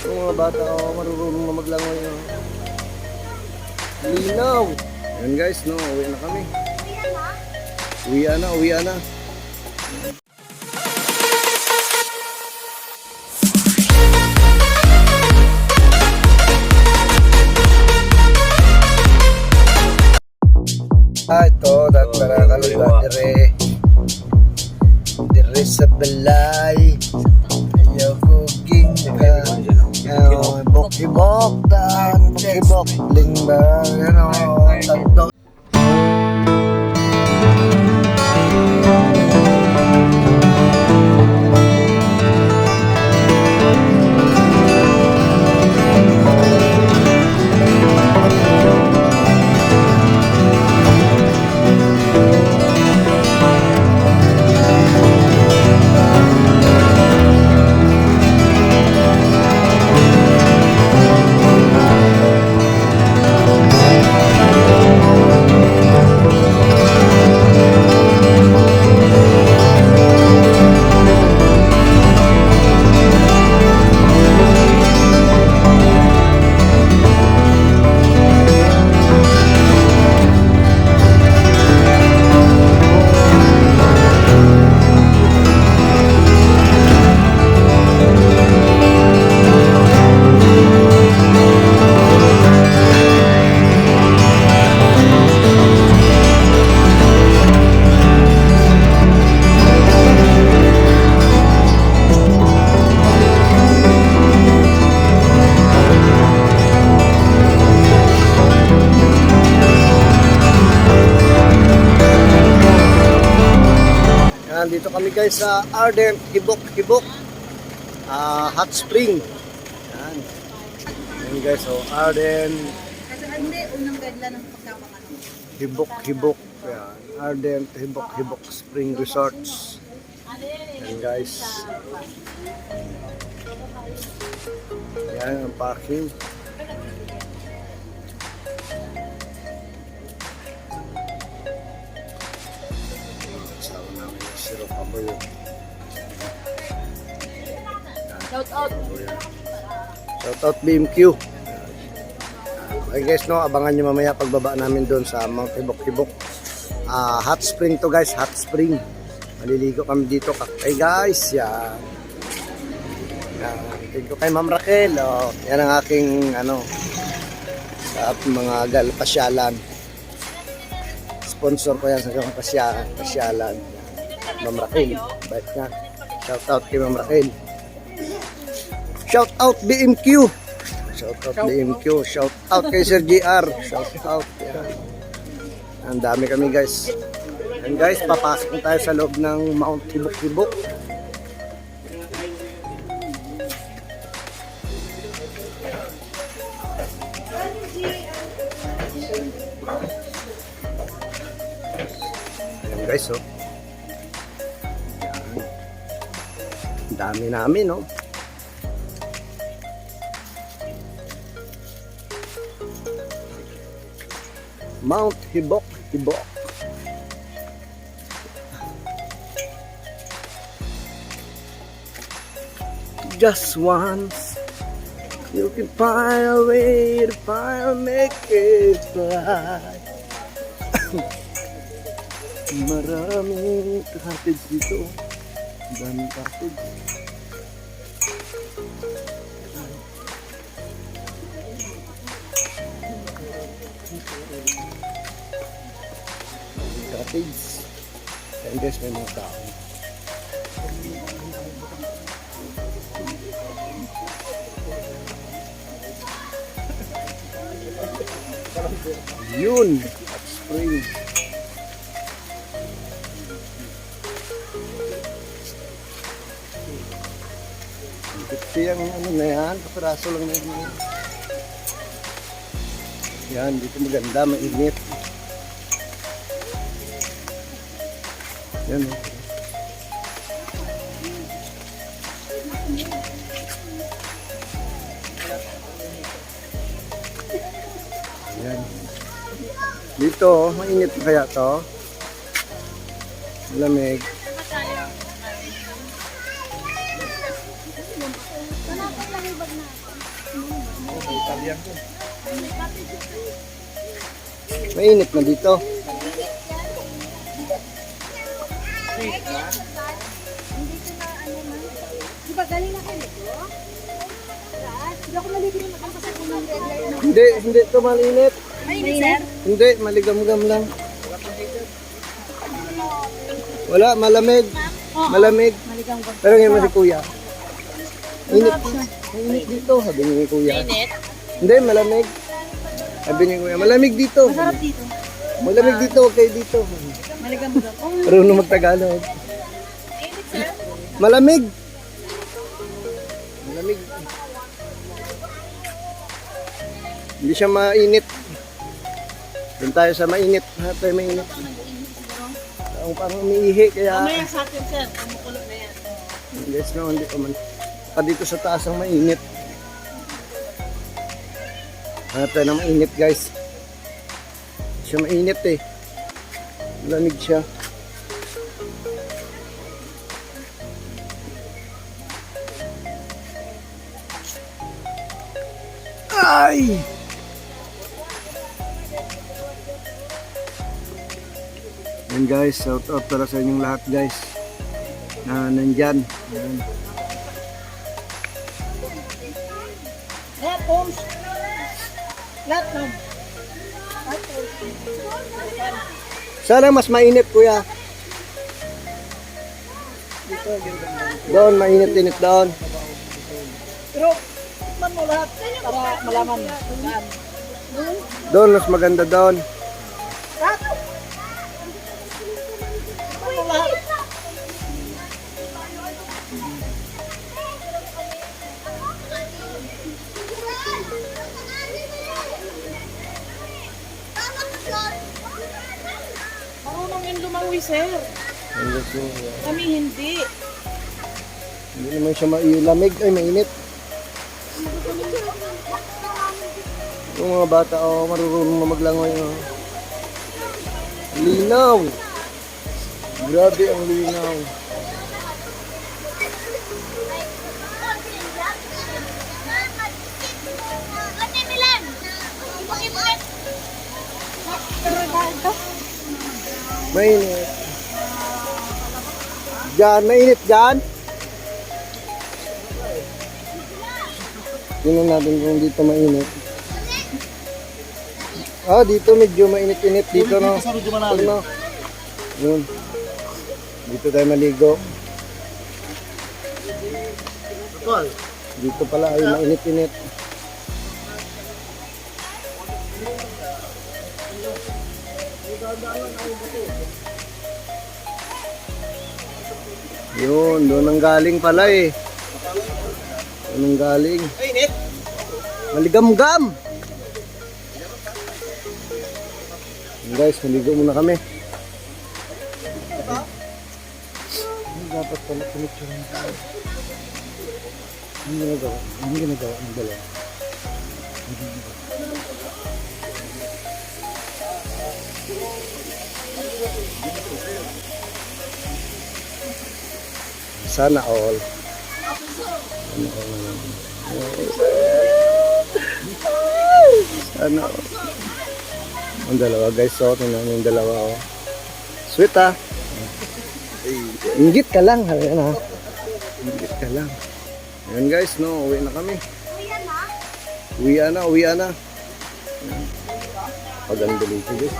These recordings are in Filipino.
Yung mga bata marunong na maglangoy. Linaw! Yan guys, no, uwi na kami. Uwi na. Ito, datara kaluga dire sa balay. Ayaw cooking ka. Bok-ibok dan bok-ibok lingba. Tanto. Dito kami guys sa Ardent Hibok Hot Spring. Yan. Yan guys, so Ardent Hibok. Yan. Ardent Hibok Spring Resorts. Yan guys. Yan ang parking. Shout out BMQ. Okay guys, no, abangan nyo mamaya pagbaba namin doon sa Mount Hibok. Hot spring to guys, hot spring. Maliligo kami dito. Okay guys, yan. Thank you kay Ma'am Raquel. Yan ang aking sa mga pasyalan. Sponsor ko yan sa pasyalan. Ma'am Raquel, bait nga. Shout out kay Ma'am Raquel. Shout out BMQ. Shout out BMQ. Shout out kay Sir GR. Shout out. Yan. Ang dami kami guys. And guys, papasok tayo sa loob ng Mount Hibok. Ayan guys, oh. Ang dami namin, oh. Mount Hibok. Just once you can find a way to make it right. Maraming cottage dito. Daming cottage. And guys, may mga tao. Yun, hot spring. Ito yung na yan, kapiraso lang na yun. Yan, dito maganda, mainit. Yan. Yan. Dito, mainit kaya to. Lamig. Mainit na dito. Di ba galing na kayo nito? Hindi ako nalibig na makapasag ko ng red light. Hindi ito malinit. Mainit, sir? Hindi, maligam-gam lang. Wala, malamig. Malamig. Maligang ba? Pero ngayon mo si kuya. Init. Mainit dito, sabi ni kuya. Mainit? Hindi, malamig. Sabi ni kuya, malamig dito. Masarap dito. Malamig dito, huwag kayo dito. Maligang ba? Oh, Marunong magtagalog. mainit, sir? Malamig. Malamig. Hindi siya mainit. Doon tayo sa mainit. Hanap tayo mainit. Ang parang umiihi, kaya... Mamaya sa atin, sir. Kumukulo na yan. Yes, no, hindi pa man. Pa dito sa taas ang mainit. Hanap tayo ng mainit, guys. Hindi siya mainit eh. Lamig siya. Ay! Yan guys, shout out para sa inyong lahat guys na nandyan. Yan. Lahat, Holmes. Lahat, ma'am. Sana mas mainit kuya. Doon, mainit-init doon. Pero, tikman mo lahat para malaman. Saan? Doon, mas maganda doon. Lahat. Tikman mo lahat. Marunong yung lumawi, sir. Kami hindi. Hindi naman siya mailamig. Ay, mainit. Yung mga bata, oh, marunong na maglangoy. Oh. Linaw. Grabe ang linaw. Mainit. Diyan, mainit dyan. Tingnan natin kung dito mainit. Ah, dito medyo mainit-init dito, no? Ano? Yun. Dito tayo maligo. Dito pala ay mainit-init. Yun, doon ang galing pala eh. Doon ang galing. Maligam-gam! Guys, maligo muna kami. Dapat pala pinicturean ko. Ano ginagawa? Ano ginagawa ng dalawa? Sana all. Sana all. Ang dalawa guys, so tingnan yung dalawa oh. Sweet ah. Inggit ka lang, ayan ha. Inggit ka lang. Ayan guys, no, uwi na kami. Uwi na. Paganda dito guys.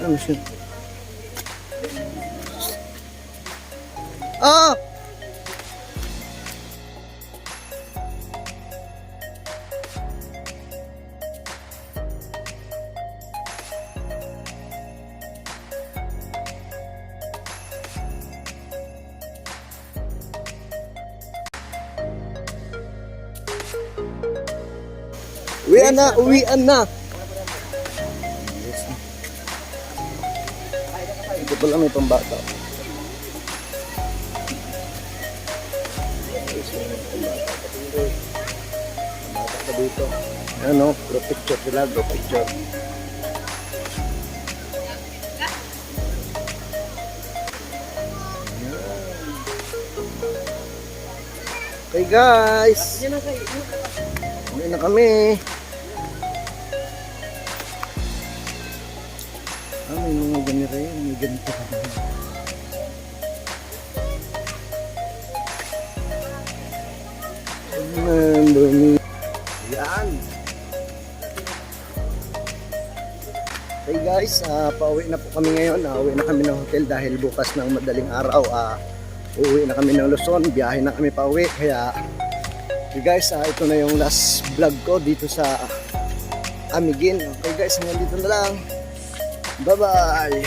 Ano siya? Ah! Uwian na. Ito pala may pambata. Pambata ka dito. Ano, group picture sila, group picture. Hey guys! Uwi na kami. May mga ganito yun. May ganito kami. Yan. Hey guys, pauwi na po kami ngayon. Uwi na kami ng hotel dahil bukas ng madaling araw. Uuwi na kami ng Luzon. Biyahe na kami pauwi. Kaya, hey guys, ito na yung last vlog ko dito sa Amiguin. Okay guys, hanggang dito na lang. Bye-bye.